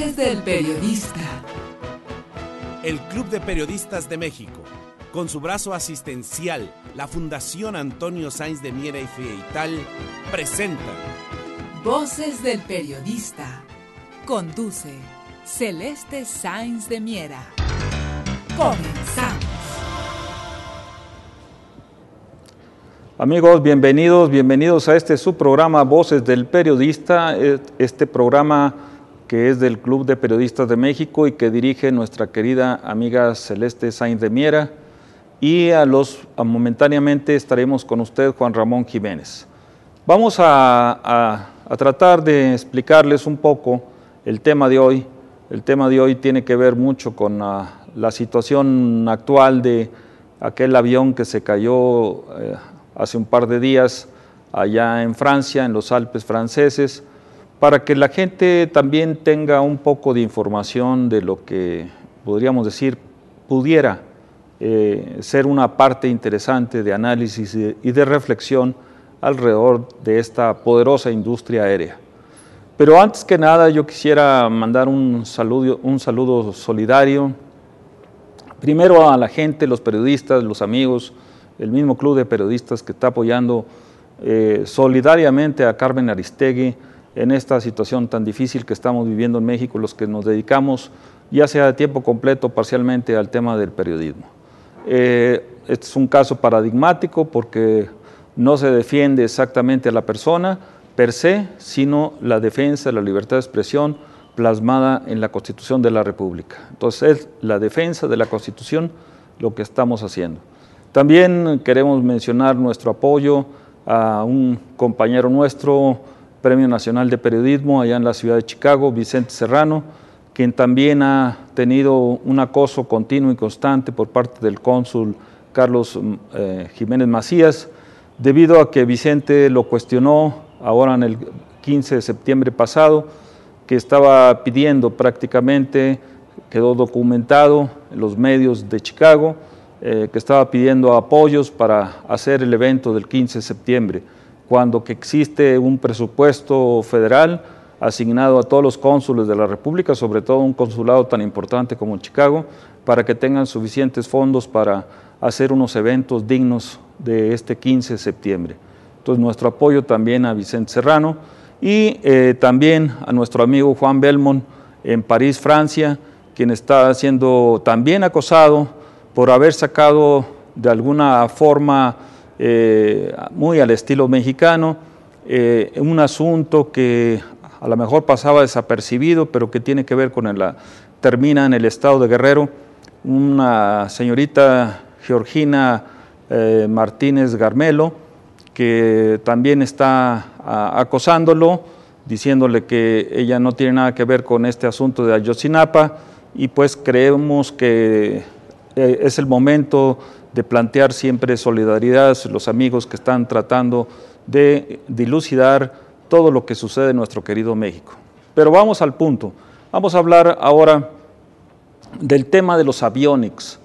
Voces del Periodista. El Club de Periodistas de México, con su brazo asistencial, la Fundación Antonio Sáenz de Miera y Feital, presenta Voces del Periodista. Conduce Celeste Sáenz de Miera. Comenzamos. Amigos, bienvenidos a este su programa Voces del Periodista, este programa que es del Club de Periodistas de México y que dirige nuestra querida amiga Celeste Sáenz de Miera, y momentáneamente estaremos con usted, Juan Ramón Jiménez. Vamos a tratar de explicarles un poco el tema de hoy. El tema de hoy tiene que ver mucho con la situación actual de aquel avión que se cayó hace un par de días allá en Francia, en los Alpes franceses, para que la gente también tenga un poco de información de lo que podríamos decir pudiera ser una parte interesante de análisis y de reflexión alrededor de esta poderosa industria aérea. Pero antes que nada yo quisiera mandar un saludo solidario, primero a la gente, los periodistas, los amigos, el mismo Club de Periodistas que está apoyando solidariamente a Carmen Aristegui en esta situación tan difícil que estamos viviendo en México, los que nos dedicamos ya sea de tiempo completo o parcialmente al tema del periodismo. Este es un caso paradigmático porque no se defiende exactamente a la persona per se, sino la defensa de la libertad de expresión plasmada en la Constitución de la República. Entonces es la defensa de la Constitución lo que estamos haciendo. También queremos mencionar nuestro apoyo a un compañero nuestro, Premio Nacional de Periodismo, allá en la ciudad de Chicago, Vicente Serrano, quien también ha tenido un acoso continuo y constante por parte del cónsul Carlos Jiménez Macías, debido a que Vicente lo cuestionó ahora en el 15 de septiembre pasado, que estaba pidiendo prácticamente, quedó documentado en los medios de Chicago, que estaba pidiendo apoyos para hacer el evento del 15 de septiembre, cuando que existe un presupuesto federal asignado a todos los cónsules de la República, sobre todo un consulado tan importante como Chicago, para que tengan suficientes fondos para hacer unos eventos dignos de este 15 de septiembre. Entonces nuestro apoyo también a Vicente Serrano y también a nuestro amigo Juan Belmont en París, Francia, quien está siendo también acosado por haber sacado de alguna forma muy al estilo mexicano un asunto que a lo mejor pasaba desapercibido, pero que tiene que ver con termina en el estado de Guerrero, una señorita Georgina Martínez Garmelo, que también está acosándolo, diciéndole que ella no tiene nada que ver con este asunto de Ayotzinapa, y pues creemos que es el momento de plantear siempre solidaridad a los amigos que están tratando de dilucidar todo lo que sucede en nuestro querido México. Pero vamos al punto. Vamos a hablar ahora del tema de los avionics.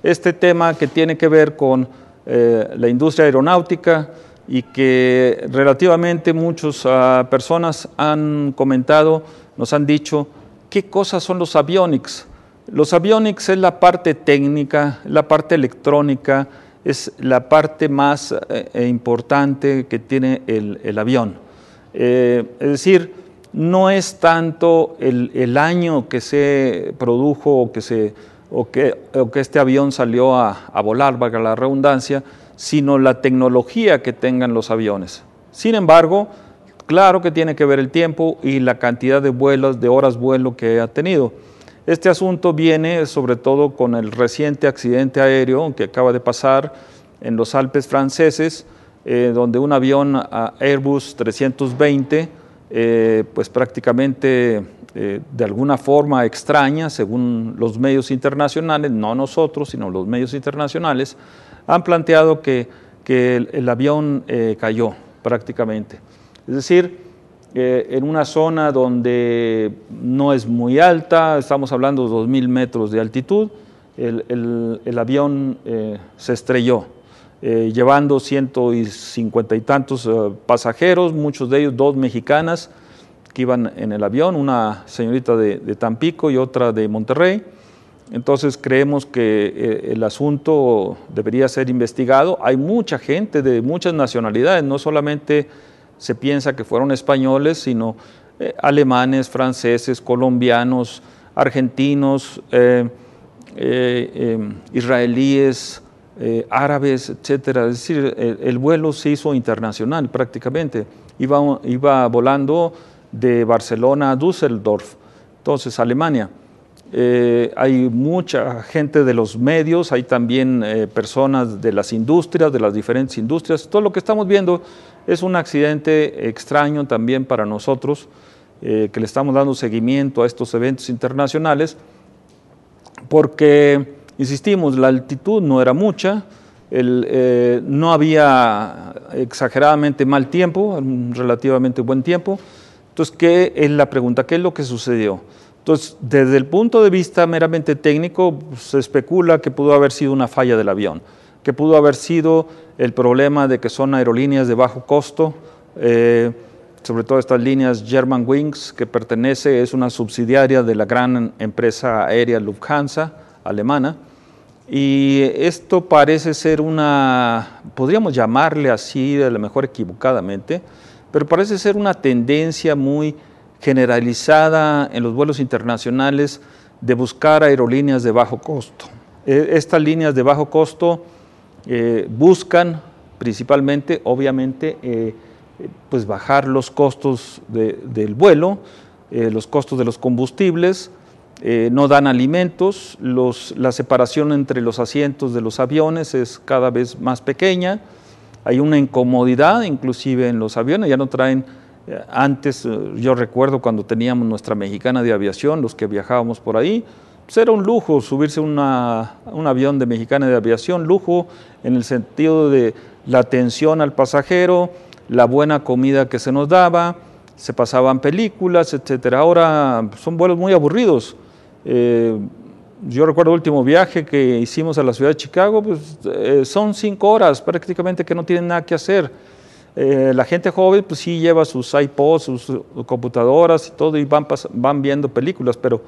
Este tema que tiene que ver con la industria aeronáutica y que relativamente muchas personas han comentado, nos han dicho, ¿qué cosas son los avionics? Los avionics es la parte técnica, la parte electrónica, es la parte más importante que tiene el avión. Es decir, no es tanto el año que se produjo o que este avión salió a volar, valga la redundancia, sino la tecnología que tengan los aviones. Sin embargo, claro que tiene que ver el tiempo y la cantidad de vuelos, de horas vuelo que ha tenido. Este asunto viene sobre todo con el reciente accidente aéreo que acaba de pasar en los Alpes franceses, donde un avión Airbus 320, pues prácticamente de alguna forma extraña, según los medios internacionales, no nosotros, sino los medios internacionales, han planteado que el avión cayó prácticamente. Es decir, en una zona donde no es muy alta, estamos hablando de 2.000 metros de altitud, el avión se estrelló, llevando 150 y tantos pasajeros, muchos de ellos 2 mexicanas, que iban en el avión, una señorita de Tampico y otra de Monterrey. Entonces creemos que el asunto debería ser investigado. Hay mucha gente de muchas nacionalidades, no solamente se piensa que fueron españoles, sino alemanes, franceses, colombianos, argentinos, israelíes, árabes, etcétera. Es decir, el vuelo se hizo internacional prácticamente. Iba volando de Barcelona a Düsseldorf, entonces Alemania. Hay mucha gente de los medios, hay también personas de las industrias, de las diferentes industrias. Todo lo que estamos viendo es un accidente extraño también para nosotros, que le estamos dando seguimiento a estos eventos internacionales, porque, insistimos, la altitud no era mucha, no había exageradamente mal tiempo, relativamente buen tiempo. Entonces, ¿qué es la pregunta? ¿Qué es lo que sucedió? Entonces, desde el punto de vista meramente técnico, se especula que pudo haber sido una falla del avión, que pudo haber sido el problema de que son aerolíneas de bajo costo, sobre todo estas líneas Germanwings, que es una subsidiaria de la gran empresa aérea Lufthansa, alemana, y esto parece ser podríamos llamarle así, a lo mejor equivocadamente, pero parece ser una tendencia muy generalizada en los vuelos internacionales de buscar aerolíneas de bajo costo. Estas líneas de bajo costo buscan principalmente, obviamente, pues bajar los costos del vuelo, los costos de los combustibles, no dan alimentos, la separación entre los asientos de los aviones es cada vez más pequeña, hay una incomodidad inclusive en los aviones, ya no traen. Antes, yo recuerdo cuando teníamos nuestra Mexicana de Aviación, los que viajábamos por ahí, pues era un lujo subirse a un avión de Mexicana de Aviación, lujo en el sentido de la atención al pasajero, la buena comida que se nos daba, se pasaban películas, etcétera. Ahora son vuelos muy aburridos. Yo recuerdo el último viaje que hicimos a la ciudad de Chicago, pues son 5 horas prácticamente que no tienen nada que hacer. La gente joven pues sí lleva sus iPods, sus computadoras y todo y van viendo películas, pero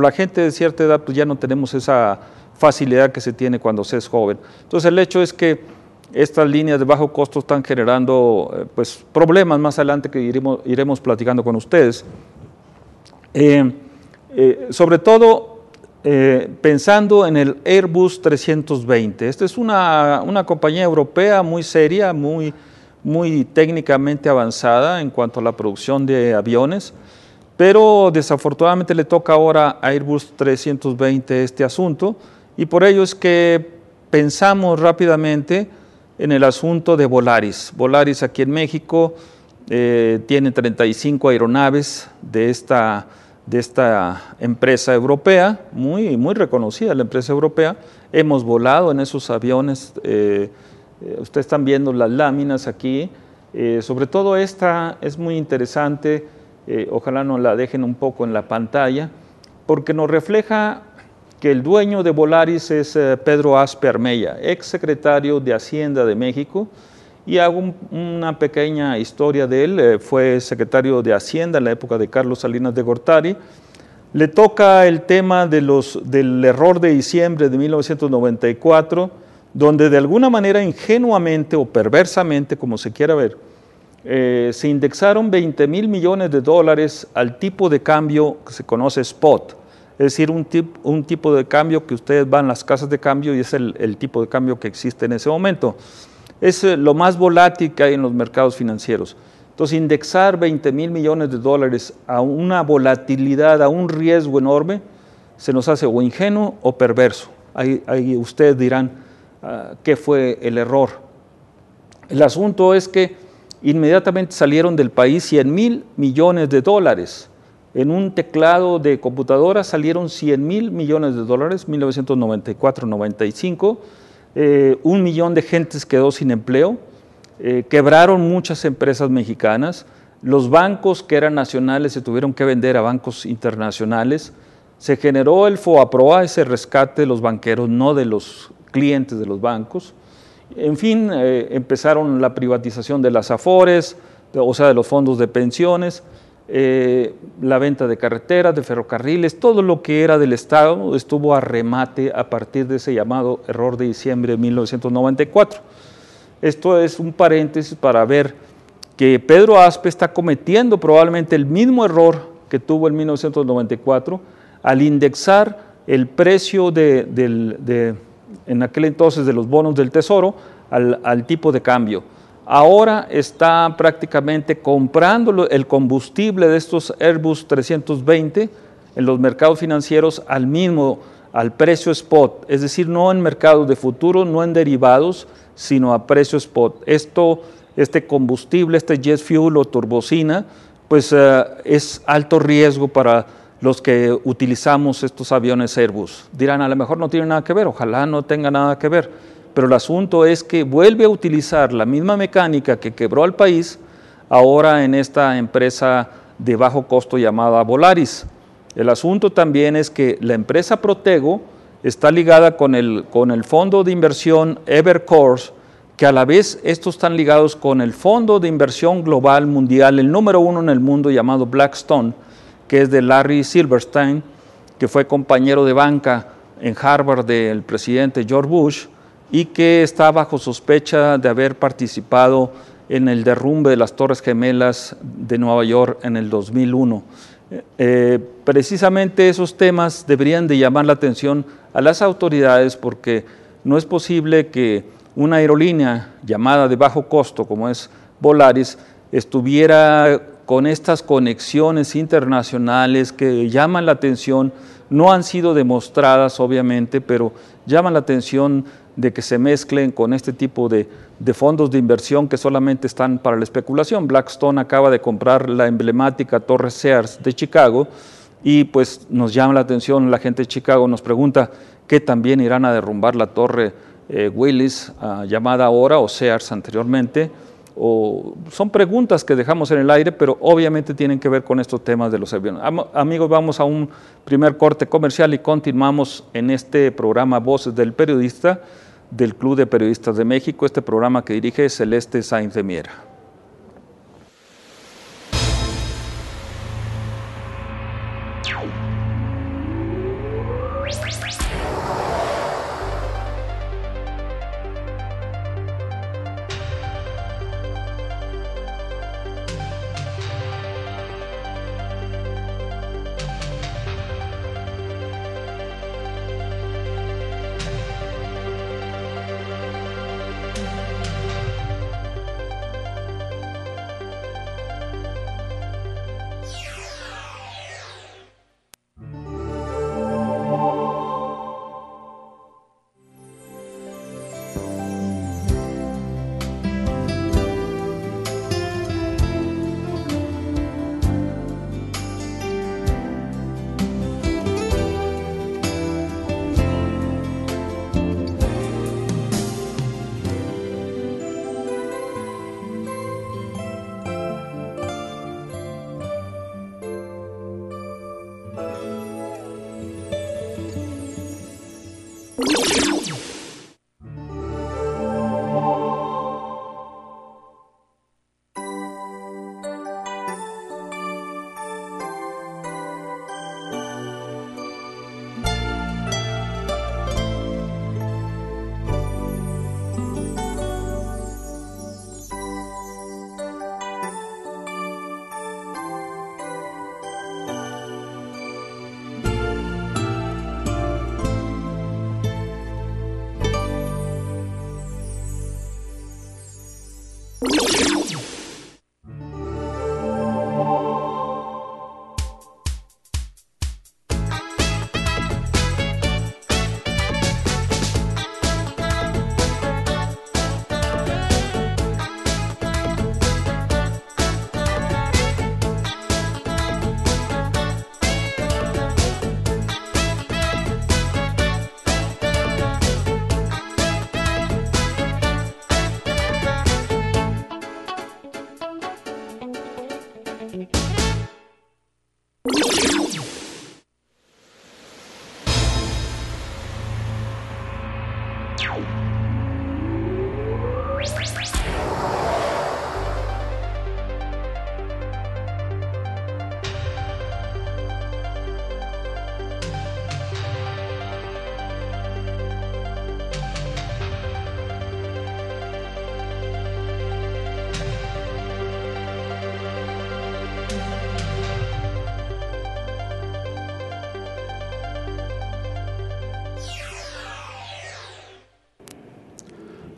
la gente de cierta edad pues ya no tenemos esa facilidad que se tiene cuando se es joven. Entonces el hecho es que estas líneas de bajo costo están generando pues problemas más adelante que iremos platicando con ustedes. Sobre todo pensando en el Airbus 320. Esta es una compañía europea muy seria, muy técnicamente avanzada en cuanto a la producción de aviones, pero desafortunadamente le toca ahora a Airbus 320 este asunto, y por ello es que pensamos rápidamente en el asunto de Volaris. Volaris aquí en México tiene 35 aeronaves de esta empresa europea, muy reconocida la empresa europea. Hemos volado en esos aviones. Ustedes están viendo las láminas aquí, sobre todo esta es muy interesante, ojalá nos la dejen un poco en la pantalla, porque nos refleja que el dueño de Volaris es Pedro Aspe Armella, ex secretario de Hacienda de México, y hago una pequeña historia de él. Fue secretario de Hacienda en la época de Carlos Salinas de Gortari. Le toca el tema del error de diciembre de 1994, donde de alguna manera ingenuamente o perversamente, como se quiera ver, se indexaron $20,000 millones al tipo de cambio que se conoce spot, es decir, un tipo de cambio que ustedes van a las casas de cambio y es el tipo de cambio que existe en ese momento. Es lo más volátil que hay en los mercados financieros. Entonces, indexar $20,000 millones a una volatilidad, a un riesgo enorme, se nos hace o ingenuo o perverso. Ahí ustedes dirán qué fue el error. El asunto es que inmediatamente salieron del país $100,000 millones. En un teclado de computadora salieron $100,000 millones, 1994-95. 1 millón de gentes quedó sin empleo. Quebraron muchas empresas mexicanas, los bancos que eran nacionales se tuvieron que vender a bancos internacionales, se generó el FOAPROA, ese rescate de los banqueros, no de los clientes de los bancos. En fin, empezaron la privatización de las AFORES, o sea, de los fondos de pensiones. la venta de carreteras, de ferrocarriles, todo lo que era del Estado estuvo a remate a partir de ese llamado error de diciembre de 1994. Esto es un paréntesis para ver que Pedro Aspe está cometiendo probablemente el mismo error que tuvo en 1994 al indexar el precio en aquel entonces de los bonos del Tesoro al tipo de cambio. Ahora está prácticamente comprando el combustible de estos Airbus 320 en los mercados financieros al precio spot, es decir, no en mercados de futuro, no en derivados, sino a precio spot. Este combustible, este jet fuel o turbocina, pues es alto riesgo para los que utilizamos estos aviones Airbus. Dirán, a lo mejor no tiene nada que ver, ojalá no tenga nada que ver, pero el asunto es que vuelve a utilizar la misma mecánica que quebró al país ahora en esta empresa de bajo costo llamada Volaris. El asunto también es que la empresa Protego está ligada con el fondo de inversión Evercore, que a la vez estos están ligados con el fondo de inversión global mundial, el número 1 en el mundo llamado Blackstone, que es de Larry Silverstein, que fue compañero de banca en Harvard del presidente George Bush y que está bajo sospecha de haber participado en el derrumbe de las Torres Gemelas de Nueva York en el 2001. Precisamente esos temas deberían de llamar la atención a las autoridades porque no es posible que una aerolínea llamada de bajo costo como es Volaris estuviera con estas conexiones internacionales que llaman la atención, no han sido demostradas obviamente, pero llaman la atención de que se mezclen con este tipo de fondos de inversión que solamente están para la especulación. Blackstone acaba de comprar la emblemática Torre Sears de Chicago y pues nos llama la atención, la gente de Chicago nos pregunta que también irán a derrumbar la Torre Willis, llamada ahora, o Sears anteriormente. Son preguntas que dejamos en el aire, pero obviamente tienen que ver con estos temas de los aviones. Amigos, vamos a un primer corte comercial y continuamos en este programa Voces del Periodista del Club de Periodistas de México, este programa que dirige Celeste Sainz de Miera.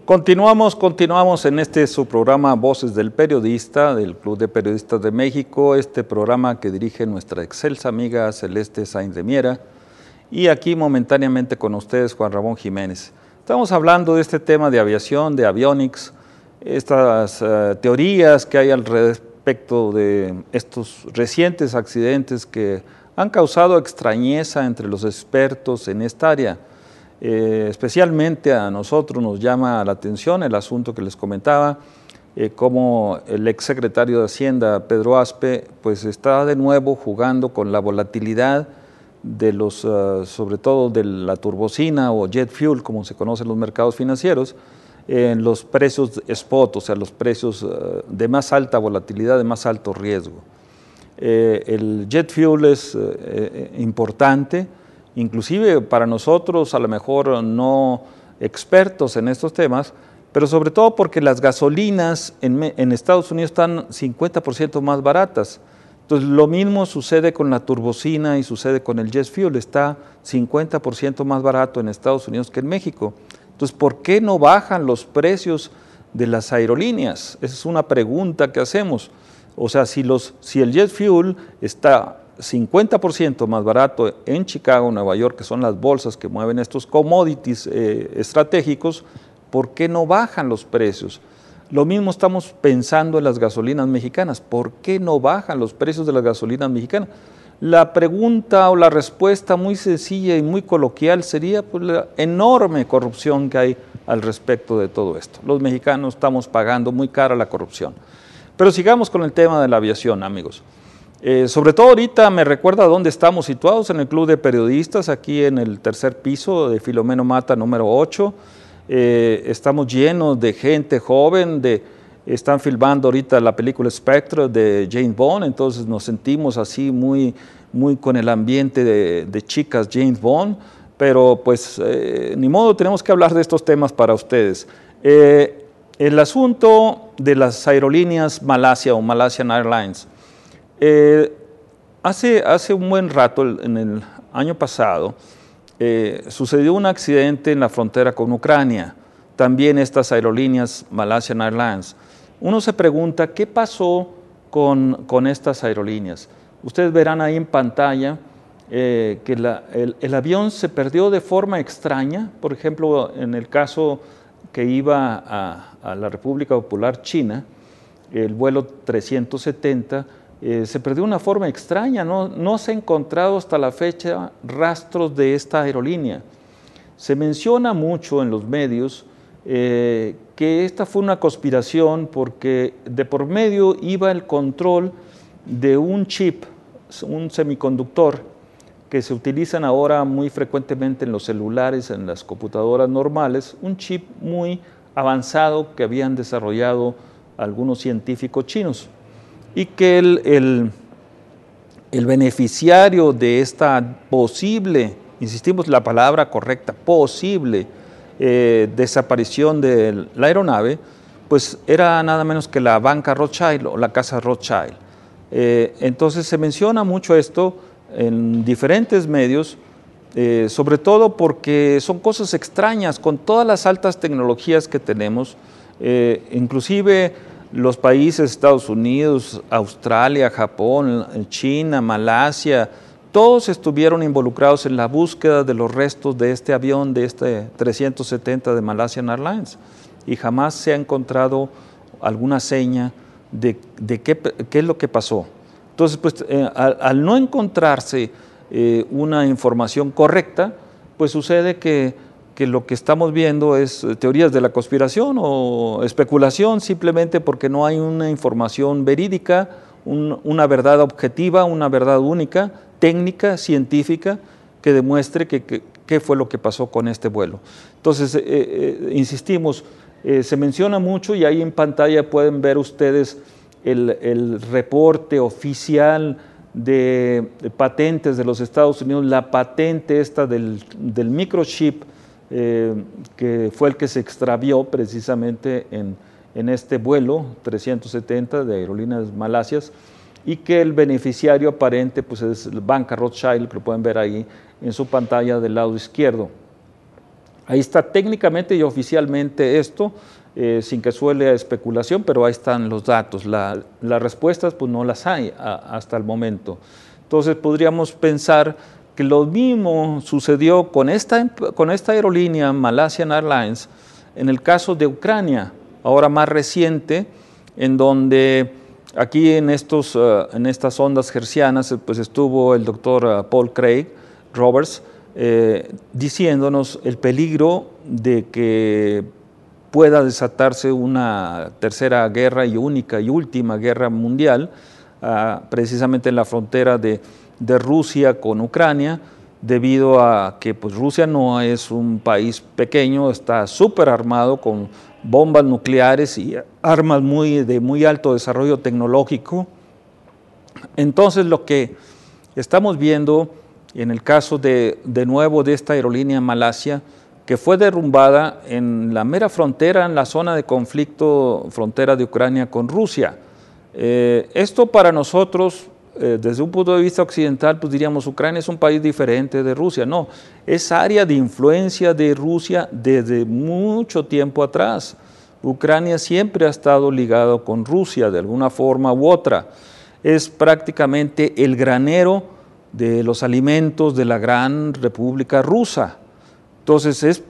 Continuamos en su programa Voces del Periodista, del Club de Periodistas de México, este programa que dirige nuestra excelsa amiga Celeste Sáenz de Miera, y aquí momentáneamente con ustedes Juan Ramón Jiménez. Estamos hablando de este tema de aviación, de avionics, estas teorías que hay al respecto de estos recientes accidentes que han causado extrañeza entre los expertos en esta área. Especialmente a nosotros nos llama la atención el asunto que les comentaba, como el exsecretario de Hacienda, Pedro Aspe, pues está de nuevo jugando con la volatilidad de sobre todo de la turbocina o jet fuel, como se conoce en los mercados financieros, en los precios spot, o sea, los precios de más alta volatilidad, de más alto riesgo. El jet fuel es importante, inclusive para nosotros, a lo mejor no expertos en estos temas, pero sobre todo porque las gasolinas en Estados Unidos están 50% más baratas. Entonces, lo mismo sucede con la turbocina y sucede con el jet fuel, está 50% más barato en Estados Unidos que en México. Entonces, ¿por qué no bajan los precios de las aerolíneas? Esa es una pregunta que hacemos. O sea, si el jet fuel está 50% más barato en Chicago, Nueva York, que son las bolsas que mueven estos commodities estratégicos, ¿por qué no bajan los precios? Lo mismo estamos pensando en las gasolinas mexicanas. ¿Por qué no bajan los precios de las gasolinas mexicanas? La pregunta o la respuesta muy sencilla y muy coloquial sería pues, la enorme corrupción que hay al respecto de todo esto. Los mexicanos estamos pagando muy cara la corrupción. Pero sigamos con el tema de la aviación, amigos. Sobre todo ahorita me recuerda dónde estamos situados, en el Club de Periodistas, aquí en el tercer piso de Filomeno Mata número 8. Estamos llenos de gente joven, están filmando ahorita la película Spectre de James Bond, entonces nos sentimos así muy con el ambiente de chicas James Bond, pero pues ni modo, tenemos que hablar de estos temas para ustedes. El asunto de las aerolíneas Malasia o Malaysian Airlines. Hace un buen rato, en el año pasado, sucedió un accidente en la frontera con Ucrania, también estas aerolíneas Malaysian Airlines. Uno se pregunta, ¿qué pasó con estas aerolíneas? Ustedes verán ahí en pantalla que el avión se perdió de forma extraña. Por ejemplo, en el caso que iba a la República Popular China, el vuelo 370, se perdió de una forma extraña, no se ha encontrado hasta la fecha rastros de esta aerolínea. Se menciona mucho en los medios que esta fue una conspiración porque de por medio iba el control de un chip, un semiconductor, que se utilizan ahora muy frecuentemente en los celulares, en las computadoras normales, un chip muy avanzado que habían desarrollado algunos científicos chinos. Y que el beneficiario de esta posible, insistimos la palabra correcta, posible desaparición de la aeronave, pues era nada menos que la banca Rothschild o la casa Rothschild. Entonces se menciona mucho esto en diferentes medios, sobre todo porque son cosas extrañas con todas las altas tecnologías que tenemos, inclusive los países Estados Unidos, Australia, Japón, China, Malasia, todos estuvieron involucrados en la búsqueda de los restos de este avión, de este 370 de Malaysian Airlines, y jamás se ha encontrado alguna seña de qué es lo que pasó. Entonces, pues, al no encontrarse una información correcta, pues sucede que lo que estamos viendo es teorías de la conspiración o especulación, simplemente porque no hay una información verídica, una verdad objetiva, una verdad única, técnica, científica, que demuestre qué fue lo que pasó con este vuelo. Entonces, insistimos, se menciona mucho y ahí en pantalla pueden ver ustedes el reporte oficial de patentes de los Estados Unidos, la patente esta del microchip, que fue el que se extravió precisamente en este vuelo 370 de aerolíneas malasias, y que el beneficiario aparente pues es la banca Rothschild, que lo pueden ver ahí en su pantalla del lado izquierdo. Ahí está técnicamente y oficialmente esto, sin que suele a especulación, pero ahí están los datos. Las respuestas pues no las hay hasta el momento. Entonces podríamos pensar que lo mismo sucedió con esta aerolínea, Malaysian Airlines, en el caso de Ucrania, ahora más reciente, en donde aquí en estas ondas hertzianas pues estuvo el doctor Paul Craig Roberts diciéndonos el peligro de que pueda desatarse una tercera guerra y única y última guerra mundial, precisamente en la frontera de Rusia con Ucrania, debido a que pues, Rusia no es un país pequeño, está súper armado con bombas nucleares y armas de muy alto desarrollo tecnológico. Entonces lo que estamos viendo en el caso de nuevo de esta aerolínea Malasia, que fue derrumbada en la mera frontera, en la zona de conflicto, frontera de Ucrania con Rusia. Esto para nosotros, desde un punto de vista occidental, pues diríamos, Ucrania es un país diferente de Rusia. No, es área de influencia de Rusia desde mucho tiempo atrás. Ucrania siempre ha estado ligado con Rusia de alguna forma u otra. Es prácticamente el granero de los alimentos de la gran República Rusa. Entonces es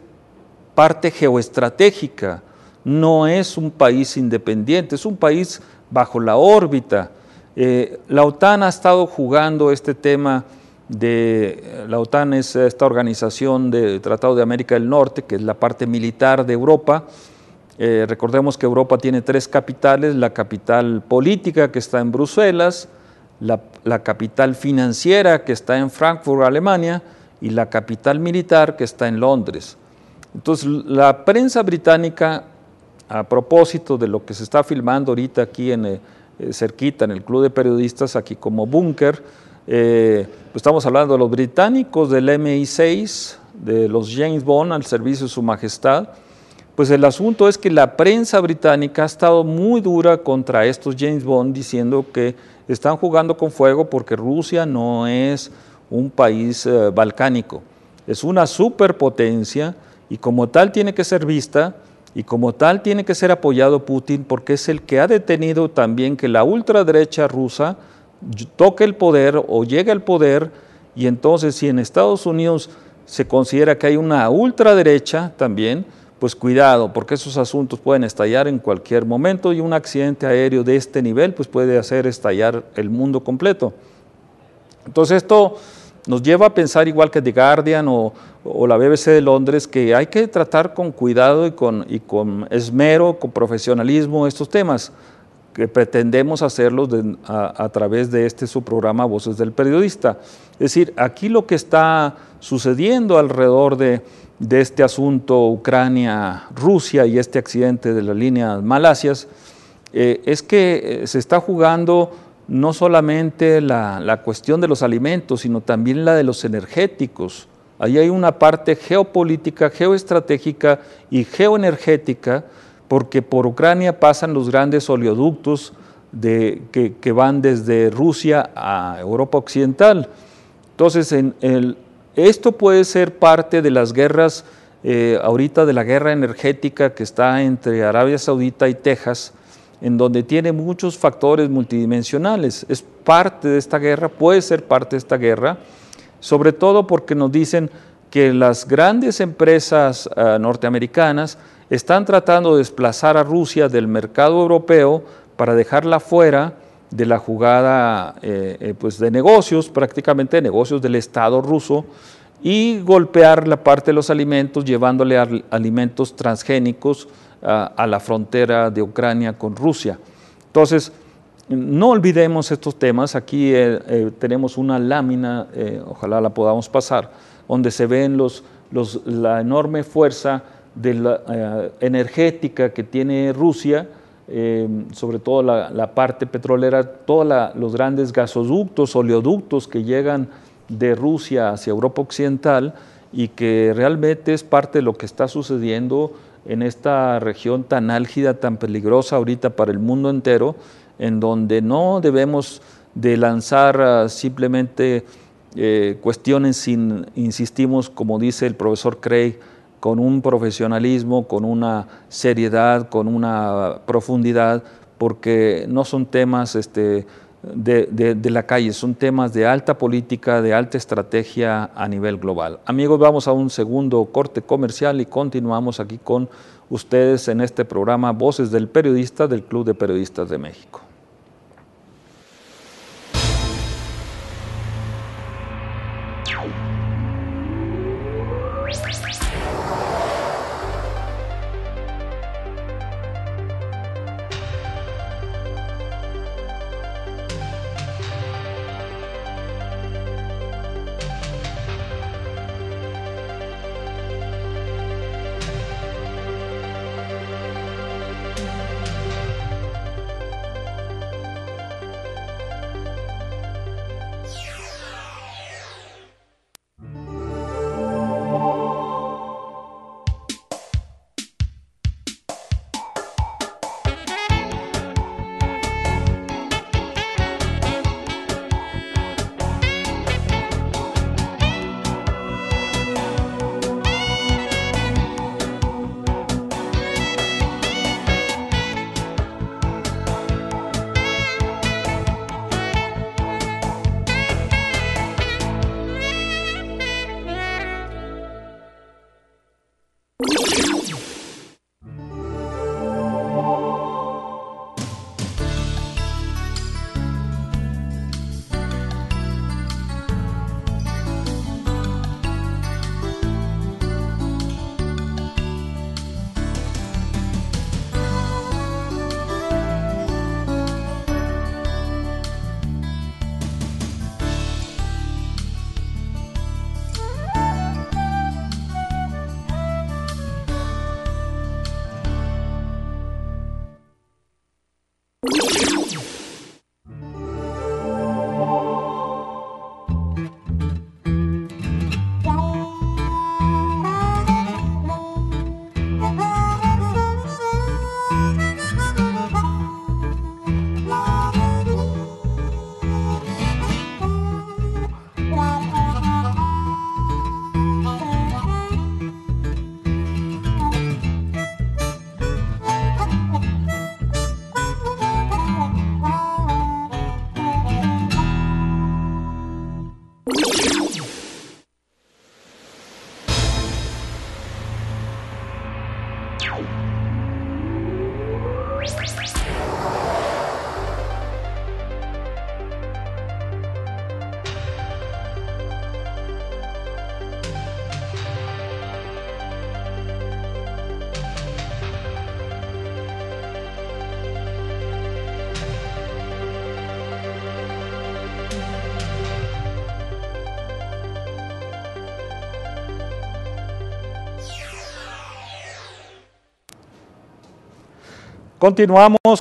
parte geoestratégica, no es un país independiente, es un país bajo la órbita. La OTAN ha estado jugando este tema la OTAN es esta organización del Tratado de América del Norte, que es la parte militar de Europa. Recordemos que Europa tiene 3 capitales, la capital política que está en Bruselas, la capital financiera que está en Frankfurt, Alemania, y la capital militar que está en Londres. Entonces la prensa británica, a propósito de lo que se está filmando ahorita aquí cerquita en el Club de Periodistas, aquí como búnker, pues estamos hablando de los británicos del MI6, de los James Bond al servicio de su majestad. Pues el asunto es que la prensa británica ha estado muy dura contra estos James Bond, diciendo que están jugando con fuego porque Rusia no es un país balcánico, es una superpotencia y como tal tiene que ser vista y como tal tiene que ser apoyado Putin, porque es el que ha detenido también que la ultraderecha rusa toque el poder o llegue al poder. Y entonces si en Estados Unidos se considera que hay una ultraderecha también, pues cuidado, porque esos asuntos pueden estallar en cualquier momento y un accidente aéreo de este nivel pues puede hacer estallar el mundo completo. Entonces esto nos lleva a pensar, igual que The Guardian o la BBC de Londres, que hay que tratar con cuidado y con esmero, con profesionalismo estos temas, que pretendemos hacerlos a través de su programa Voces del Periodista. Es decir, aquí lo que está sucediendo alrededor de este asunto Ucrania-Rusia y este accidente de las líneas Malasias, es que se está jugando no solamente la cuestión de los alimentos, sino también la de los energéticos. Ahí hay una parte geopolítica, geoestratégica y geoenergética, porque por Ucrania pasan los grandes oleoductos que van desde Rusia a Europa Occidental. Entonces, esto puede ser parte de las guerras, ahorita de la guerra energética que está entre Arabia Saudita y Texas, en donde tiene muchos factores multidimensionales. Es parte de esta guerra, puede ser parte de esta guerra, sobre todo porque nos dicen que las grandes empresas norteamericanas están tratando de desplazar a Rusia del mercado europeo para dejarla fuera de la jugada pues de negocios, prácticamente de negocios del Estado ruso, y golpear la parte de los alimentos, llevándole alimentos transgénicos a la frontera de Ucrania con Rusia. Entonces, no olvidemos estos temas. Aquí tenemos una lámina, ojalá la podamos pasar, donde se ven la enorme fuerza de la energética que tiene Rusia, sobre todo la parte petrolera, todos los grandes gasoductos, oleoductos que llegan de Rusia hacia Europa Occidental y que realmente es parte de lo que está sucediendo en esta región tan álgida, tan peligrosa ahorita para el mundo entero, en donde no debemos de lanzar simplemente cuestiones insistimos, como dice el profesor Craig, con un profesionalismo, con una seriedad, con una profundidad, porque no son temas de la calle, son temas de alta política, de alta estrategia a nivel global. Amigos, vamos a un segundo corte comercial y continuamos aquí con ustedes en este programa Voces del Periodista del Club de Periodistas de México.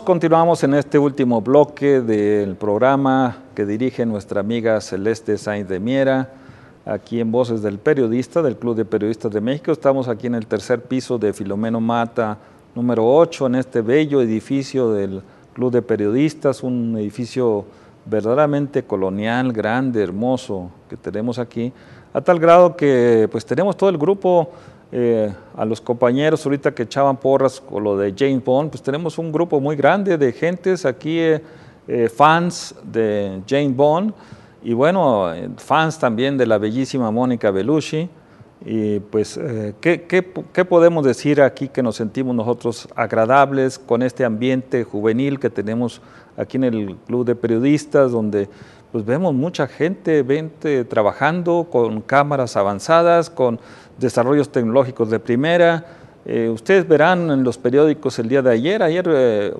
Continuamos en este último bloque del programa que dirige nuestra amiga Celeste Sainz de Miera, aquí en Voces del Periodista, del Club de Periodistas de México. Estamos aquí en el tercer piso de Filomeno Mata, número 8, en este bello edificio del Club de Periodistas, un edificio verdaderamente colonial, grande, hermoso, que tenemos aquí, a tal grado que pues tenemos todo el grupo. A los compañeros ahorita que echaban porras con lo de James Bond, pues tenemos un grupo muy grande de gentes aquí, fans de James Bond, y bueno, fans también de la bellísima Mónica Bellucci. Y pues, ¿qué podemos decir aquí que nos sentimos nosotros agradables con este ambiente juvenil que tenemos aquí en el Club de Periodistas, donde pues vemos mucha gente trabajando con cámaras avanzadas, con desarrollos tecnológicos de primera. Ustedes verán en los periódicos el día de ayer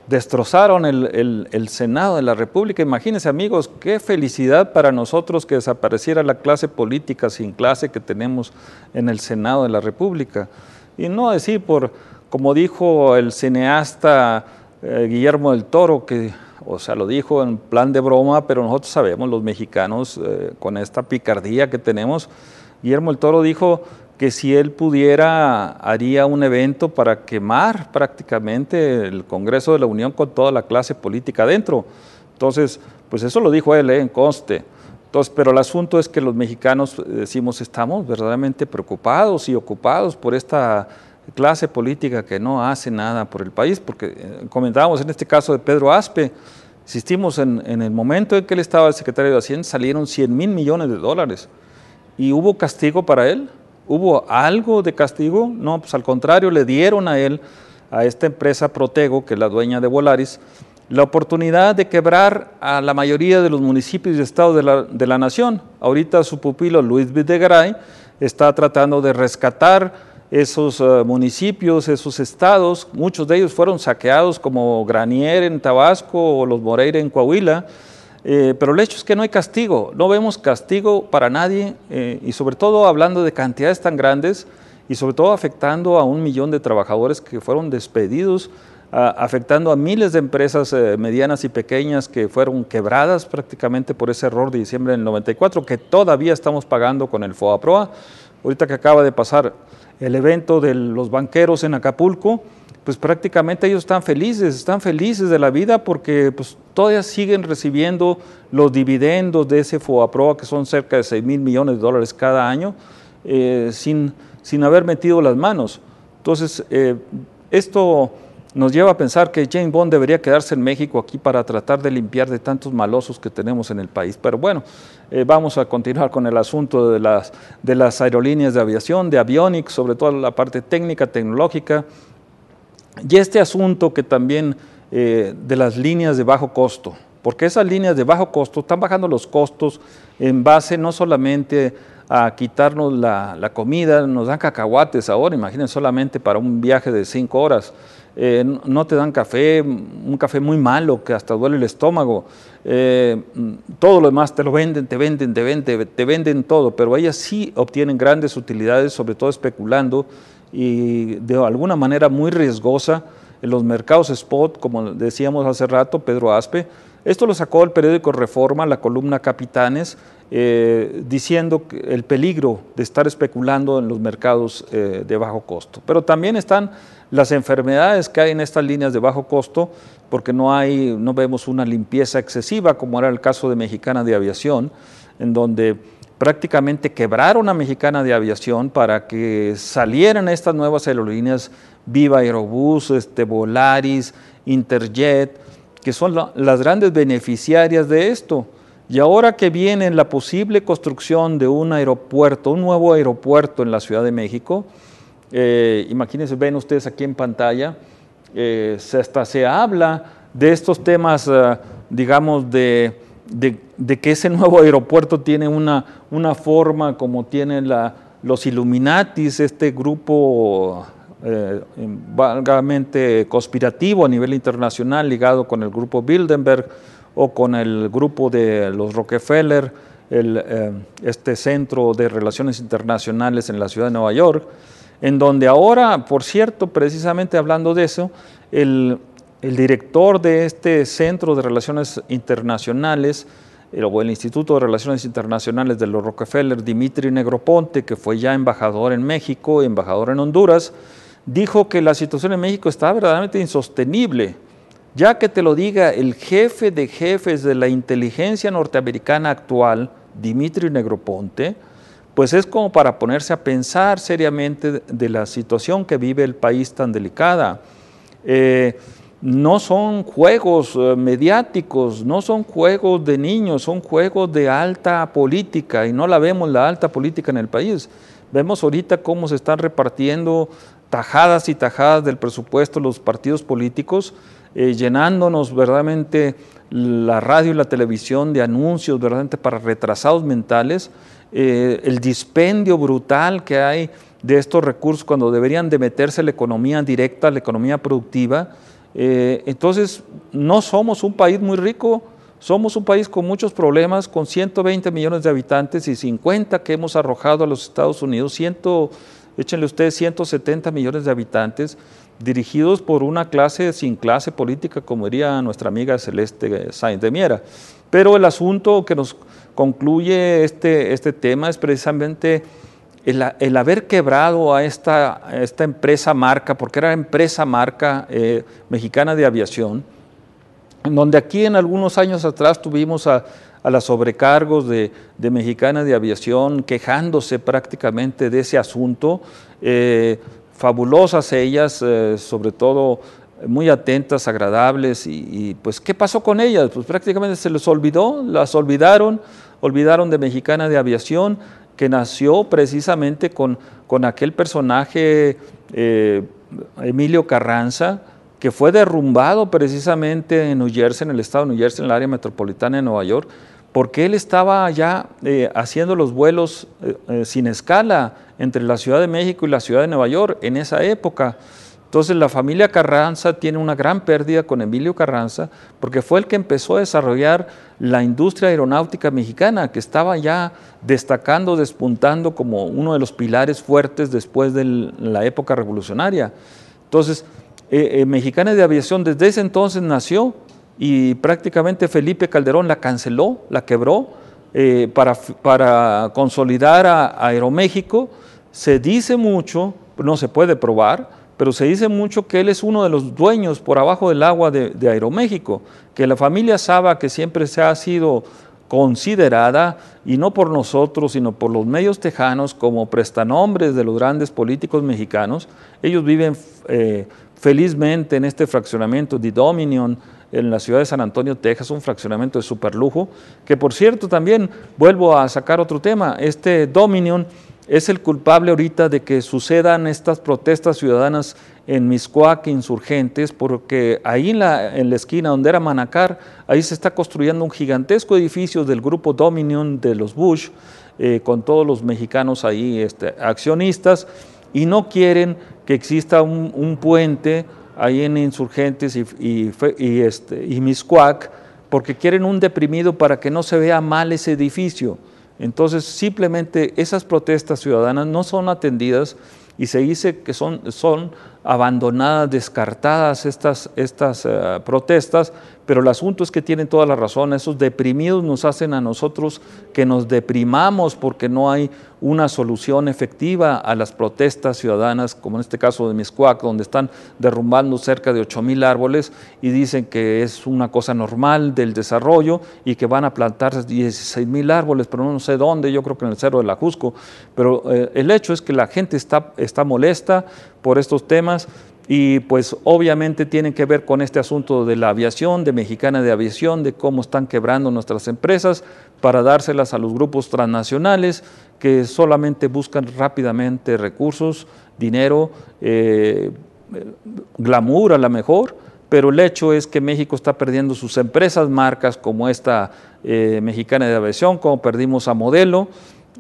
destrozaron el Senado de la República. Imagínense, amigos, qué felicidad para nosotros que desapareciera la clase política sin clase que tenemos en el Senado de la República. Y no decir, como dijo el cineasta Guillermo del Toro, lo dijo en plan de broma, pero nosotros sabemos, los mexicanos, con esta picardía que tenemos, Guillermo del Toro dijo que si él pudiera haría un evento para quemar prácticamente el Congreso de la Unión con toda la clase política adentro. Entonces, pues eso lo dijo él, en conste. Entonces, pero el asunto es que los mexicanos decimos, estamos verdaderamente preocupados y ocupados por esta clase política que no hace nada por el país, porque comentábamos en este caso de Pedro Aspe, insistimos en el momento en que él estaba el secretario de Hacienda, salieron 100,000 millones de dólares y hubo castigo para él, hubo algo de castigo, no, pues al contrario, le dieron a él, a esta empresa Protego, que es la dueña de Volaris, la oportunidad de quebrar a la mayoría de los municipios y estados de la nación. Ahorita su pupilo Luis Videgaray está tratando de rescatar esos municipios, esos estados. Muchos de ellos fueron saqueados, como Granier en Tabasco o los Moreira en Coahuila, pero el hecho es que no hay castigo, no vemos castigo para nadie, y sobre todo hablando de cantidades tan grandes y sobre todo afectando a 1 millón de trabajadores que fueron despedidos, afectando a miles de empresas medianas y pequeñas que fueron quebradas prácticamente por ese error de diciembre del 94, que todavía estamos pagando con el FOBAPROA. Ahorita que acaba de pasar el evento de los banqueros en Acapulco, pues prácticamente ellos están felices de la vida porque pues todavía siguen recibiendo los dividendos de ese FOBAPROA, que son cerca de 6,000 millones de dólares cada año, sin haber metido las manos. Entonces, esto nos lleva a pensar que James Bond debería quedarse en México aquí para tratar de limpiar de tantos malosos que tenemos en el país. Pero bueno, vamos a continuar con el asunto de las aerolíneas de aviación, de Avionics, sobre todo la parte técnica, tecnológica, y este asunto que también de las líneas de bajo costo, porque esas líneas de bajo costo están bajando los costos en base no solamente a quitarnos la comida, nos dan cacahuates ahora, imagínense, solamente para un viaje de 5 horas, no te dan café, un café muy malo que hasta duele el estómago, todo lo demás te lo venden, te venden todo, pero ellas sí obtienen grandes utilidades, sobre todo especulando y de alguna manera muy riesgosa en los mercados spot, como decíamos hace rato, Pedro Aspe. Esto lo sacó el periódico Reforma, la columna Capitanes, diciendo que el peligro de estar especulando en los mercados de bajo costo. Pero también están las enfermedades que hay en estas líneas de bajo costo, porque no vemos una limpieza excesiva, como era el caso de Mexicana de Aviación, en donde prácticamente quebraron a Mexicana de Aviación para que salieran estas nuevas aerolíneas, Viva Aerobús, Volaris, Interjet, que son las grandes beneficiarias de esto. Y ahora que viene la posible construcción de un aeropuerto, un nuevo aeropuerto en la Ciudad de México, imagínense, ven ustedes aquí en pantalla, hasta se habla de estos temas, digamos, de que ese nuevo aeropuerto tiene una forma como tienen los Illuminatis, este grupo vagamente conspirativo a nivel internacional ligado con el grupo Bilderberg o con el grupo de los Rockefeller, este centro de relaciones internacionales en la ciudad de Nueva York, en donde ahora, por cierto, precisamente hablando de eso, el director de este centro de relaciones internacionales, o el Instituto de Relaciones Internacionales de los Rockefeller, Dimitri Negroponte, que fue ya embajador en México, embajador en Honduras, dijo que la situación en México está verdaderamente insostenible, ya que te lo diga el jefe de jefes de la inteligencia norteamericana actual, Dimitri Negroponte, pues es como para ponerse a pensar seriamente de la situación que vive el país tan delicada. No son juegos mediáticos, no son juegos de niños, son juegos de alta política, y no la vemos la alta política en el país. Vemos ahorita cómo se están repartiendo tajadas y tajadas del presupuesto los partidos políticos, llenándonos verdaderamente la radio y la televisión de anuncios verdaderamente para retrasados mentales, el dispendio brutal que hay de estos recursos cuando deberían de meterse la economía directa, la economía productiva. Entonces, no somos un país muy rico, somos un país con muchos problemas, con 120 millones de habitantes y 50 que hemos arrojado a los Estados Unidos, échenle ustedes 170 millones de habitantes, dirigidos por una clase sin clase política, como diría nuestra amiga Celeste Sáenz de Miera. Pero el asunto que nos concluye este tema es precisamente el haber quebrado a esta empresa marca, porque era empresa marca Mexicana de Aviación, en donde aquí en algunos años atrás tuvimos a a las sobrecargos de Mexicana de Aviación, quejándose prácticamente de ese asunto. Fabulosas ellas, sobre todo muy atentas, agradables, y pues ¿qué pasó con ellas? Pues prácticamente se les olvidó, las olvidaron de Mexicana de Aviación, que nació precisamente con aquel personaje Emilio Carranza, que fue derrumbado precisamente en New Jersey, en el estado de New Jersey, en el área metropolitana de Nueva York, porque él estaba ya haciendo los vuelos sin escala entre la Ciudad de México y la Ciudad de Nueva York en esa época. Entonces la familia Carranza tiene una gran pérdida con Emilio Carranza, porque fue el que empezó a desarrollar la industria aeronáutica mexicana, que estaba ya destacando, despuntando como uno de los pilares fuertes después de la época revolucionaria. Entonces, Mexicana de Aviación desde ese entonces nació, y prácticamente Felipe Calderón la canceló, la quebró, para consolidar a Aeroméxico. Se dice mucho, no se puede probar, pero se dice mucho que él es uno de los dueños por abajo del agua de Aeroméxico, que la familia Saba, que siempre se ha sido considerada, y no por nosotros, sino por los medios tejanos, como prestanombres de los grandes políticos mexicanos. Ellos viven felizmente en este fraccionamiento de Dominion, en la ciudad de San Antonio, Texas, un fraccionamiento de superlujo, que por cierto también, vuelvo a sacar otro tema, este Dominion es el culpable ahorita de que sucedan estas protestas ciudadanas en Mixcoac, Insurgentes, porque ahí en la esquina donde era Manacar, ahí se está construyendo un gigantesco edificio del grupo Dominion de los Bush, con todos los mexicanos ahí accionistas, y no quieren que exista un puente ahí en Insurgentes y Mixcoac, porque quieren un deprimido para que no se vea mal ese edificio. Entonces, simplemente esas protestas ciudadanas no son atendidas, y se dice que son abandonadas, descartadas estas protestas, pero el asunto es que tienen toda la razón. Esos deprimidos nos hacen a nosotros que nos deprimamos porque no hay una solución efectiva a las protestas ciudadanas, como en este caso de Mixcoac, donde están derrumbando cerca de 8,000 árboles y dicen que es una cosa normal del desarrollo y que van a plantar 16,000 árboles, pero no sé dónde, yo creo que en el Cerro de la Jusco. Pero el hecho es que la gente está molesta por estos temas, y pues obviamente tienen que ver con este asunto de la aviación, de Mexicana de Aviación, de cómo están quebrando nuestras empresas para dárselas a los grupos transnacionales que solamente buscan rápidamente recursos, dinero, glamour a lo mejor, pero el hecho es que México está perdiendo sus empresas, marcas como esta Mexicana de Aviación, como perdimos a Modelo.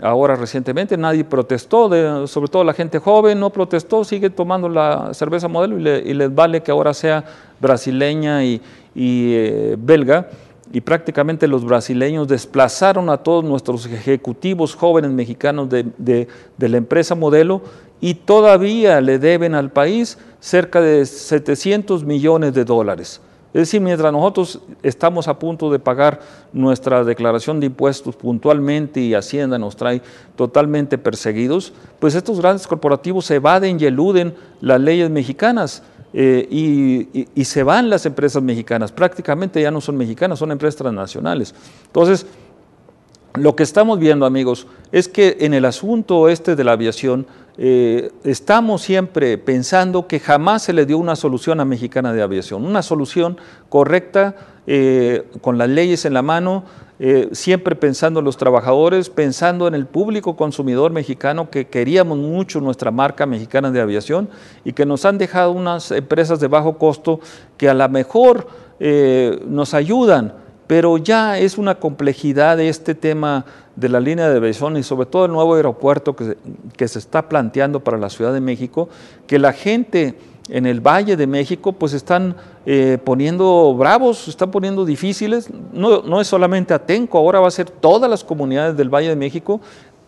Ahora recientemente nadie protestó, sobre todo la gente joven no protestó, sigue tomando la cerveza Modelo y les vale que ahora sea brasileña y belga, y prácticamente los brasileños desplazaron a todos nuestros ejecutivos jóvenes mexicanos de la empresa Modelo, y todavía le deben al país cerca de 700 millones de dólares. Es decir, mientras nosotros estamos a punto de pagar nuestra declaración de impuestos puntualmente y Hacienda nos trae totalmente perseguidos, pues estos grandes corporativos evaden y eluden las leyes mexicanas, y se van las empresas mexicanas. Prácticamente ya no son mexicanas, son empresas transnacionales. Entonces, lo que estamos viendo, amigos, es que en el asunto de la aviación, estamos siempre pensando que jamás se le dio una solución a Mexicana de Aviación, una solución correcta, con las leyes en la mano, siempre pensando en los trabajadores, pensando en el público consumidor mexicano, que queríamos mucho nuestra marca Mexicana de Aviación, y que nos han dejado unas empresas de bajo costo que a lo mejor nos ayudan, pero ya es una complejidad de este tema de la línea de aviación, y sobre todo el nuevo aeropuerto que se está planteando para la Ciudad de México, que la gente en el Valle de México pues están poniendo bravos, están poniendo difíciles. No es solamente Atenco, ahora va a ser todas las comunidades del Valle de México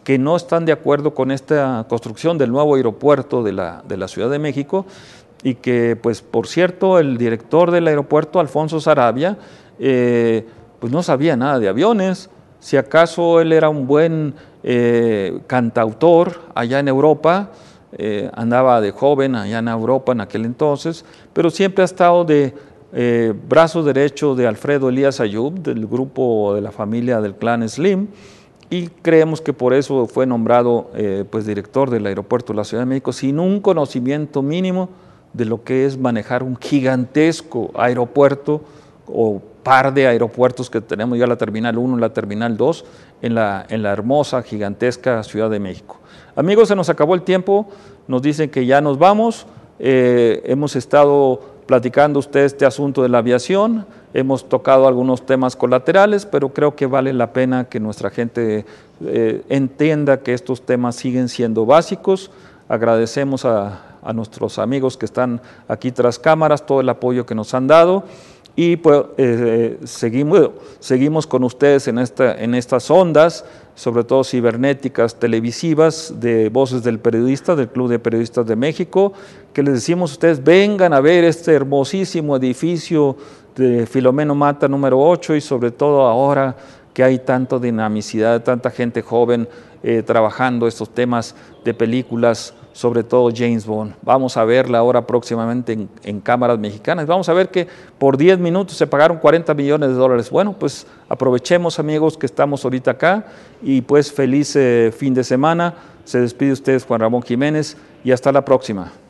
que no están de acuerdo con esta construcción del nuevo aeropuerto de la Ciudad de México, y que pues por cierto el director del aeropuerto, Alfonso Sarabia, pues no sabía nada de aviones. Si acaso él era un buen cantautor allá en Europa, andaba de joven allá en Europa en aquel entonces, pero siempre ha estado de brazo derecho de Alfredo Elías Ayub, del grupo de la familia del clan Slim, y creemos que por eso fue nombrado pues director del aeropuerto de la Ciudad de México, sin un conocimiento mínimo de lo que es manejar un gigantesco aeropuerto o par de aeropuertos que tenemos ya, la Terminal 1 y la Terminal 2, en la hermosa, gigantesca Ciudad de México. Amigos, se nos acabó el tiempo, nos dicen que ya nos vamos, hemos estado platicando ustedes este asunto de la aviación, hemos tocado algunos temas colaterales, pero creo que vale la pena que nuestra gente entienda que estos temas siguen siendo básicos. Agradecemos a nuestros amigos que están aquí tras cámaras todo el apoyo que nos han dado y pues, seguimos con ustedes en estas ondas, sobre todo cibernéticas, televisivas, de Voces del Periodista, del Club de Periodistas de México, que les decimos a ustedes, vengan a ver este hermosísimo edificio de Filomeno Mata número 8 y sobre todo ahora que hay tanta dinamicidad, tanta gente joven trabajando estos temas de películas, sobre todo James Bond. Vamos a verla ahora próximamente en cámaras mexicanas. Vamos a ver que por 10 minutos se pagaron $40 millones. Bueno, pues aprovechemos, amigos, que estamos ahorita acá y pues feliz fin de semana. Se despide ustedes Juan Ramón Jiménez y hasta la próxima.